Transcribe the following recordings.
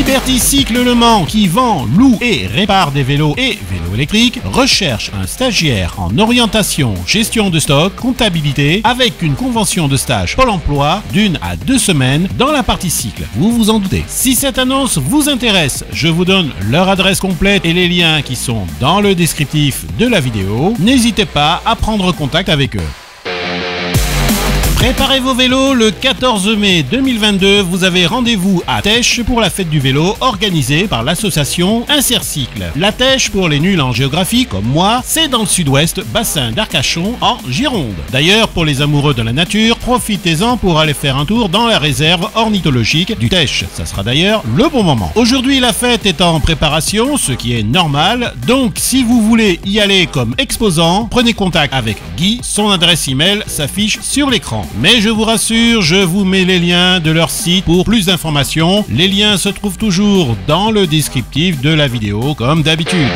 Liberty Cycle Le Mans, qui vend, loue et répare des vélos et vélos électriques, recherche un stagiaire en orientation, gestion de stock, comptabilité, avec une convention de stage Pôle emploi d'1 à 2 semaines dans la partie cycle. Vous vous en doutez. Si cette annonce vous intéresse, je vous donne leur adresse complète et les liens qui sont dans le descriptif de la vidéo. N'hésitez pas à prendre contact avec eux. Préparez vos vélos, le 14 mai 2022, vous avez rendez-vous à Têches pour la fête du vélo organisée par l'association Insercycle. La Têche, pour les nuls en géographie comme moi, c'est dans le sud-ouest, bassin d'Arcachon, en Gironde. D'ailleurs, pour les amoureux de la nature, profitez-en pour aller faire un tour dans la réserve ornithologique du Têche. Ça sera d'ailleurs le bon moment. Aujourd'hui, la fête est en préparation, ce qui est normal, donc si vous voulez y aller comme exposant, prenez contact avec Guy, son adresse email s'affiche sur l'écran. Mais je vous rassure, je vous mets les liens de leur site pour plus d'informations. Les liens se trouvent toujours dans le descriptif de la vidéo comme d'habitude.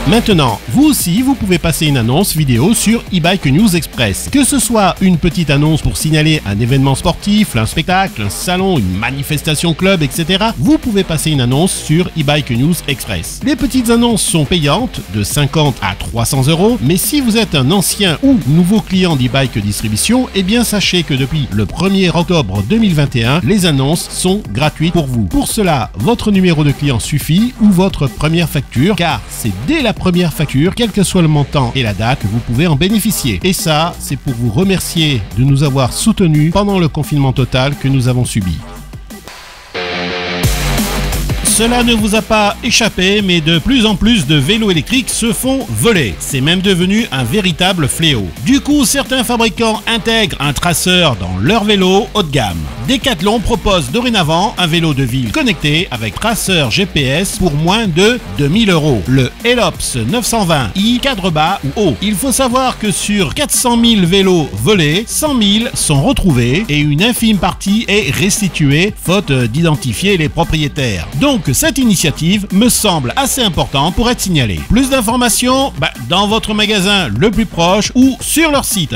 Maintenant, vous aussi, vous pouvez passer une annonce vidéo sur e-Bike News Express. Que ce soit une petite annonce pour signaler un événement sportif, un spectacle, un salon, une manifestation club, etc., vous pouvez passer une annonce sur e-Bike News Express. Les petites annonces sont payantes, de 50 à 300 €, mais si vous êtes un ancien ou nouveau client d'e-Bike Distribution, eh bien sachez que depuis le 1er octobre 2021, les annonces sont gratuites pour vous. Pour cela, votre numéro de client suffit ou votre première facture, car c'est dès la première facture, quel que soit le montant et la date, que vous pouvez en bénéficier. Et ça, c'est pour vous remercier de nous avoir soutenus pendant le confinement total que nous avons subi. Cela ne vous a pas échappé, mais de plus en plus de vélos électriques se font voler. C'est même devenu un véritable fléau. Du coup, certains fabricants intègrent un traceur dans leur vélo haut de gamme. Decathlon propose dorénavant un vélo de ville connecté avec traceur GPS pour moins de 2000 €. Le Hellops 920i, cadre bas ou haut. Il faut savoir que sur 400 000 vélos volés, 100 000 sont retrouvés et une infime partie est restituée, faute d'identifier les propriétaires. Donc, cette initiative me semble assez importante pour être signalée. Plus d'informations dans votre magasin le plus proche ou sur leur site.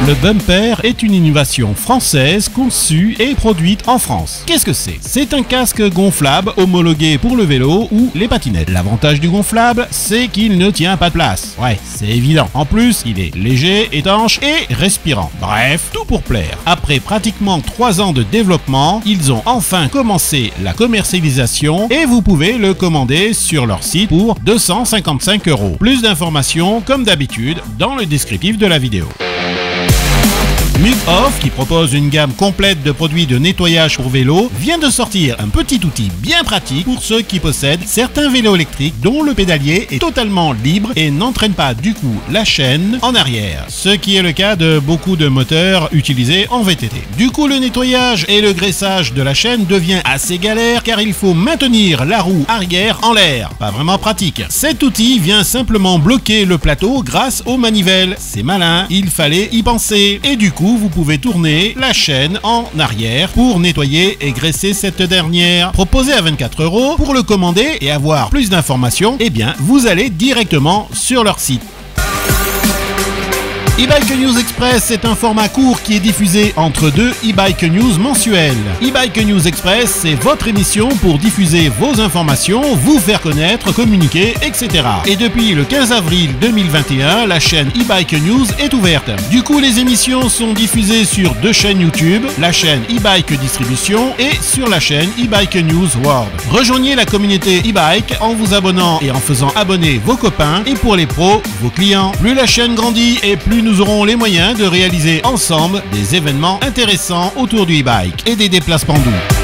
Le bumper est une innovation française conçue et produite en France. Qu'est-ce que c'est? C'est un casque gonflable homologué pour le vélo ou les patinettes. L'avantage du gonflable, c'est qu'il ne tient pas de place. Ouais, c'est évident. En plus, il est léger, étanche et respirant. Bref, tout pour plaire. Après pratiquement 3 ans de développement, ils ont enfin commencé la commercialisation et vous pouvez le commander sur leur site pour 255 €. Plus d'informations, comme d'habitude, dans le descriptif de la vidéo. Muc-Off, qui propose une gamme complète de produits de nettoyage pour vélo, vient de sortir un petit outil bien pratique pour ceux qui possèdent certains vélos électriques dont le pédalier est totalement libre et n'entraîne pas du coup la chaîne en arrière, ce qui est le cas de beaucoup de moteurs utilisés en VTT. Du coup, le nettoyage et le graissage de la chaîne devient assez galère car il faut maintenir la roue arrière en l'air. Pas vraiment pratique. Cet outil vient simplement bloquer le plateau grâce aux manivelles. C'est malin, il fallait y penser. Et du coup, vous pouvez tourner la chaîne en arrière pour nettoyer et graisser cette dernière. Proposé à 24 €, pour le commander et avoir plus d'informations, eh bien, vous allez directement sur leur site. e-Bike News Express est un format court qui est diffusé entre 2 e-Bike News mensuels. e-Bike News Express, c'est votre émission pour diffuser vos informations, vous faire connaître, communiquer, etc. Et depuis le 15 avril 2021, la chaîne e-Bike News est ouverte. Du coup, les émissions sont diffusées sur 2 chaînes YouTube, la chaîne e-Bike Distribution et sur la chaîne e-Bike News World. Rejoignez la communauté e-Bike en vous abonnant et en faisant abonner vos copains et pour les pros, vos clients. Plus la chaîne grandit et plus nous aurons les moyens de réaliser ensemble des événements intéressants autour du e-bike et des déplacements doux.